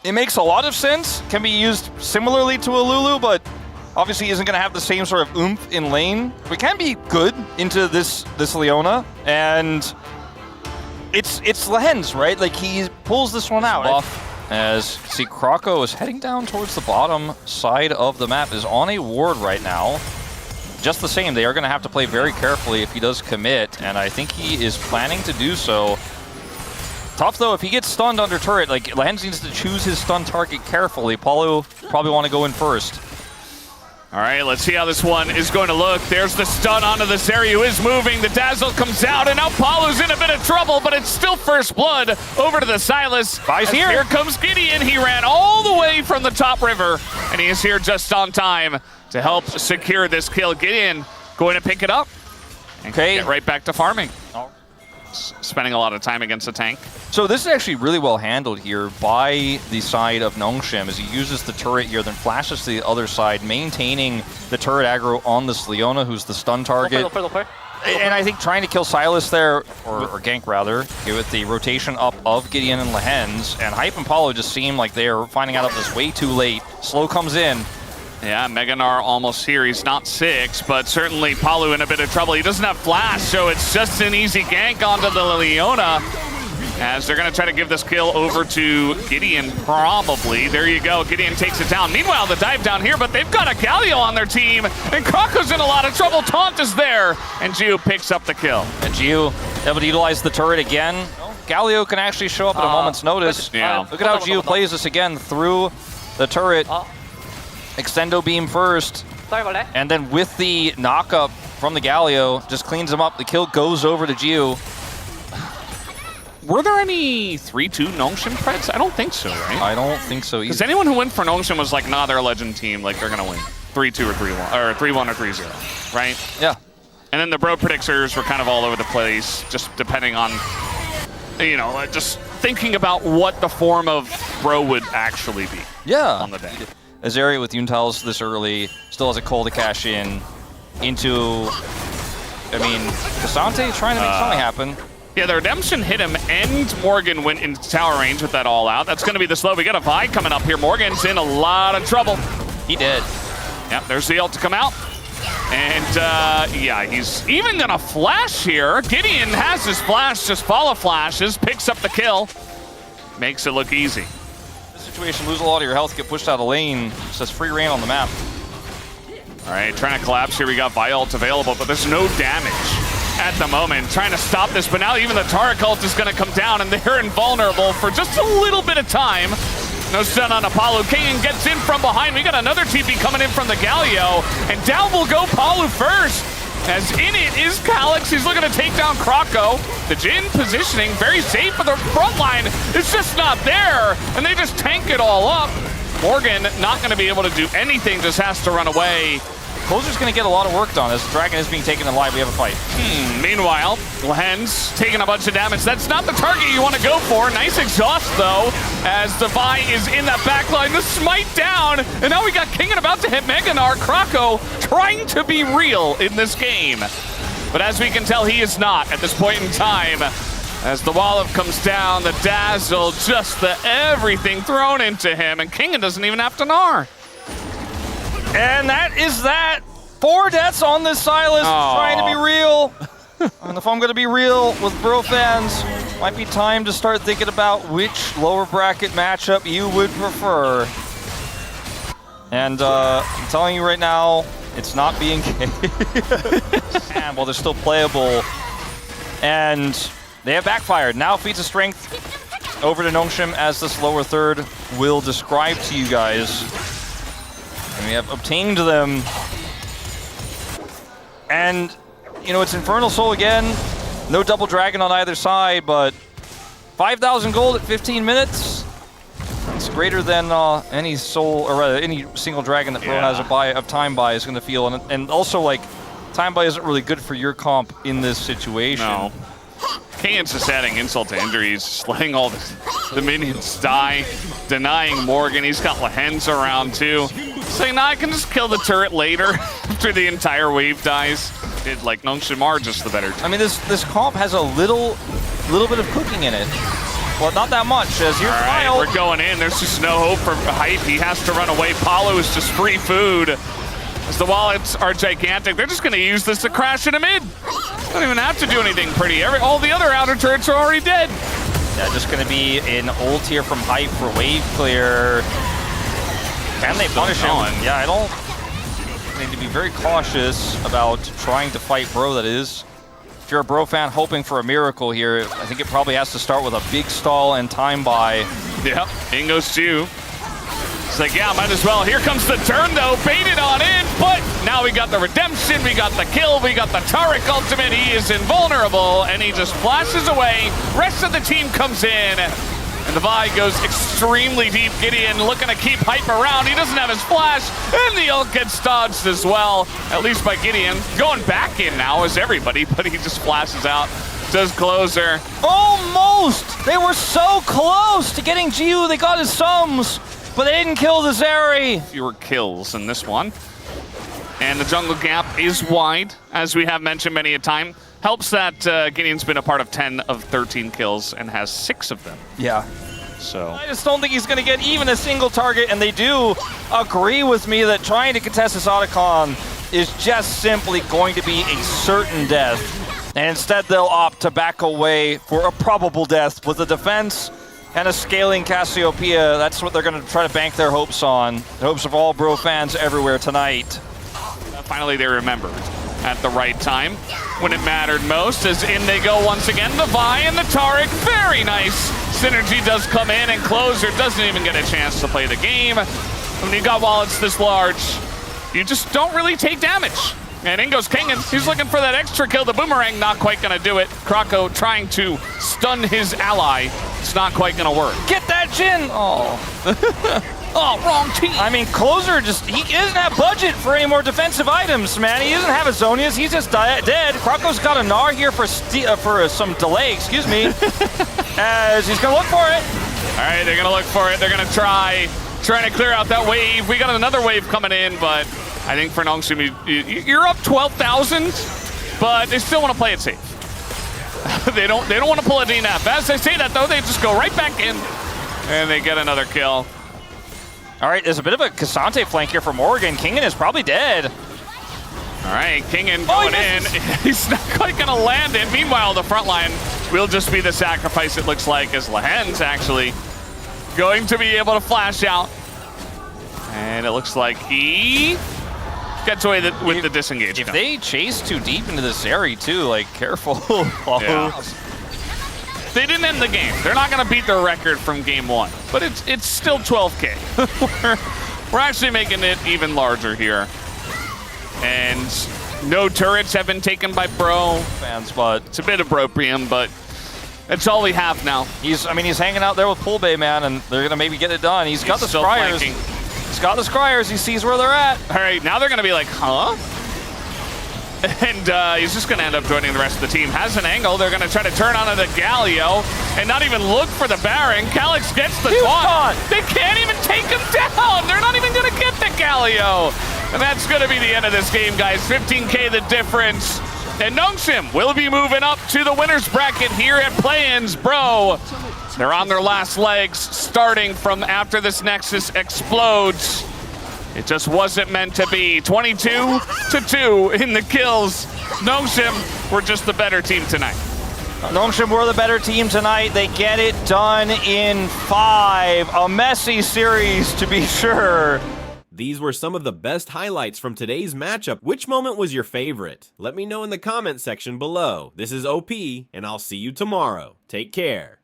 It makes a lot of sense. Can be used similarly to a Lulu, but obviously isn't going to have the same sort of oomph in lane. We can be good into this Leona, and it's Lehens, right? Like, he pulls this one out. Buff, as you see, Kroko is heading down towards the bottom side of the map, is on a ward right now. Just the same, they are going to have to play very carefully if he does commit, and I think he is planning to do so. Tough though, if he gets stunned under turret, like, Lehens needs to choose his stun target carefully. Paulo probably want to go in first. All right, let's see how this one is going to look. There's the stun onto the Zeri, who is moving. The Dazzle comes out, and now Paulo's in a bit of trouble, but it's still first blood over to the Silas. Here comes Gideon. He ran all the way from the top river, and he is here just on time to help secure this kill. Gideon going to pick it up and get right back to farming. Spending a lot of time against the tank. So this is actually really well handled here by the side of Nongshim as he uses the turret here, then flashes to the other side, maintaining the turret aggro on this Leona, who's the stun target. And I think trying to kill Silas there, or gank rather, with the rotation up of Gideon and Lehens, and Hype and Paulo just seem like they are finding out of this way too late. Slow comes in. Yeah, Meganar almost here. He's not 6, but certainly Paulo in a bit of trouble. He doesn't have flash, so it's just an easy gank onto the Leona, as they're going to try to give this kill over to Gideon, probably. There you go. Gideon takes it down. Meanwhile, the dive down here, but they've got a Galio on their team, and Kroko's in a lot of trouble. Taunt is there, and Gio picks up the kill. And Gio able to utilize the turret again. Galio can actually show up at a moment's notice. Yeah. Look at how Gio plays this again through the turret. Extendo beam first, and then with the knock-up from the Galio, just cleans him up. The kill goes over to Gio. Were there any 3-2 Nongshim threats? I don't think so, right? I don't think so either. Because anyone who went for Nongshim was like, nah, they're a legend team. Like, they're going to win 3-2 or 3-1, or 3-1 or 3-0, right? Yeah. And then the bro predictors were kind of all over the place, just depending on, you know, just thinking about what the form of bro would actually be on the day. Azeri with Yuntals this early, still has a call to cash in into, I mean, Cassante trying to make something happen. Yeah, the Redemption hit him, and Morgan went into tower range with that all out. That's going to be the slow. We got a Vi coming up here. Morgan's in a lot of trouble. He did. Yep, there's the ult to come out. And, yeah, he's even going to flash here. Gideon has his flash, just follow flashes, picks up the kill. Makes it look easy. Situation, lose a lot of your health, get pushed out of lane. Says free reign on the map. All right, trying to collapse here. We got Vi ult available, but there's no damage at the moment. Trying to stop this, but now even the Taric ult is going to come down, and they're invulnerable for just a little bit of time. No stun on Apollo. King gets in from behind. We got another TP coming in from the Galio, and down will go Paulo first. As in it is Calyx. He's looking to take down Kroko. The Jhin positioning very safe, but the front line is just not there, and they just tank it all up. Morgan not going to be able to do anything, just has to run away. Closer's going to get a lot of work done as the Dragon is being taken alive. We have a fight. Meanwhile, Lehens taking a bunch of damage. That's not the target you want to go for. Nice exhaust, though, as the Vi is in that backline. The smite down, and now we got King about to hit Meganar. Kroko trying to be real in this game. But as we can tell, he is not at this point in time. As the Wallop comes down, the Dazzle, just the everything thrown into him, and King doesn't even have to gnar. And that is that. 4 deaths on this Silas, trying to be real. And if I'm going to be real with bro fans, might be time to start thinking about which lower bracket matchup you would prefer. And I'm telling you right now, it's not being and well, they're still playable. And they have backfired. Now Feats of Strength over to Nongshim, as this lower third will describe to you guys. And we have obtained them. And, you know, it's Infernal Soul again. No double dragon on either side, but 5,000 gold at 15 minutes. It's greater than any soul, or rather, any single dragon that Pro has a time buy is going to feel. And also, like, time buy isn't really good for your comp in this situation. No. Kane's just adding insult to injuries, just letting all the minions die, denying Morgan. He's got Lehens around too. Saying, nah, I can just kill the turret later after the entire wave dies. Did like Nongshim are just the better team. I mean, this comp has a little bit of cooking in it. Well, not that much, as here's All right, Wild. we're going in. There's just no hope for Hype. He has to run away. Paulo is just free food. As the wallets are gigantic, they're just going to use this to crash in a mid. Don't even have to do anything pretty. All the other outer turrets are already dead. Yeah, just going to be an ult here from Hype for wave clear. Can they punish him? Yeah, I don't need to be very cautious about trying to fight Bro, that is. If you're a Bro fan hoping for a miracle here, I think it probably has to start with a big stall and time buy. Yep, in goes Chu. It's like, yeah, might as well. Here comes the turn, though. Baited on in, but now we got the redemption, we got the kill, we got the Taric ultimate. He is invulnerable, and he just flashes away. Rest of the team comes in, and the Vi goes extremely deep. Gideon looking to keep Hype around. He doesn't have his flash, and the ult gets dodged as well, at least by Gideon. Going back in now is everybody, but he just flashes out. Does Closer. Almost! They were so close to getting Jiu. They got his sums, but they didn't kill the Zeri. Fewer kills in this one. And the jungle gap is wide, as we have mentioned many a time. Helps that Gideon's been a part of 10 of 13 kills and has 6 of them. Yeah. So I just don't think he's going to get even a single target, and they do agree with me that trying to contest this Otacon is just simply going to be a certain death. And instead they'll opt to back away for a probable death with a defense and a scaling Cassiopeia. That's what they're going to try to bank their hopes on. The hopes of all Bro fans everywhere tonight. Finally they remembered at the right time when it mattered most, as in they go once again. The Vi and the Taric, very nice. Synergy does come in, and Closer doesn't even get a chance to play the game. When you got wallets this large, you just don't really take damage. And in goes King, and he's looking for that extra kill. The boomerang not quite gonna do it. Krako trying to stun his ally. It's not quite gonna work. Get that Jhin! Oh. Oh, wrong team. I mean, Closer he doesn't have budget for any more defensive items, man. He doesn't have a Zonias. He's just dead. Krako's got a Gnar here for some delay, excuse me, as he's going to look for it. All right, they're going to look for it. They're going to trying to clear out that wave. We got another wave coming in, but I think for Nongshim, you're up 12,000, but they still want to play it safe. They don't want to pull a DNF. As they say that, though, they just go right back in, and they get another kill. All right, there's a bit of a Cassante flank here from Oregon. Kingen is probably dead. All right, Kingen going in. He's not quite going to land it. Meanwhile, the front line will just be the sacrifice, it looks like, as Lehen's actually going to be able to flash out. And it looks like he gets away with the disengage. If they chase too deep into the Zeri, too, like, careful. Yeah. They didn't end the game. They're not going to beat their record from game 1, but it's still 12K. We're actually making it even larger here. And no turrets have been taken by Bro fans, but it's a bit of Broprium, but it's all we have now. He's hanging out there with Pool Bay, man, and they're going to maybe get it done. He's got the Scryers. He's got the Scryers. He sees where they're at. All right, now they're going to be like, huh? And he's just going to end up joining the rest of the team. Has an angle. They're going to try to turn onto the Galio and not even look for the Baron. Calyx gets the taunt. They can't even take him down. They're not even going to get the Galio. And that's going to be the end of this game, guys. 15K the difference. And Nongshim will be moving up to the winner's bracket here at Play-Ins. Bro, they're on their last legs, starting from after this Nexus explodes. It just wasn't meant to be. 22-2 in the kills. Nongshim were just the better team tonight. Nongshim were the better team tonight. They get it done in 5. A messy series, to be sure. These were some of the best highlights from today's matchup. Which moment was your favorite? Let me know in the comment section below. This is OP, and I'll see you tomorrow. Take care.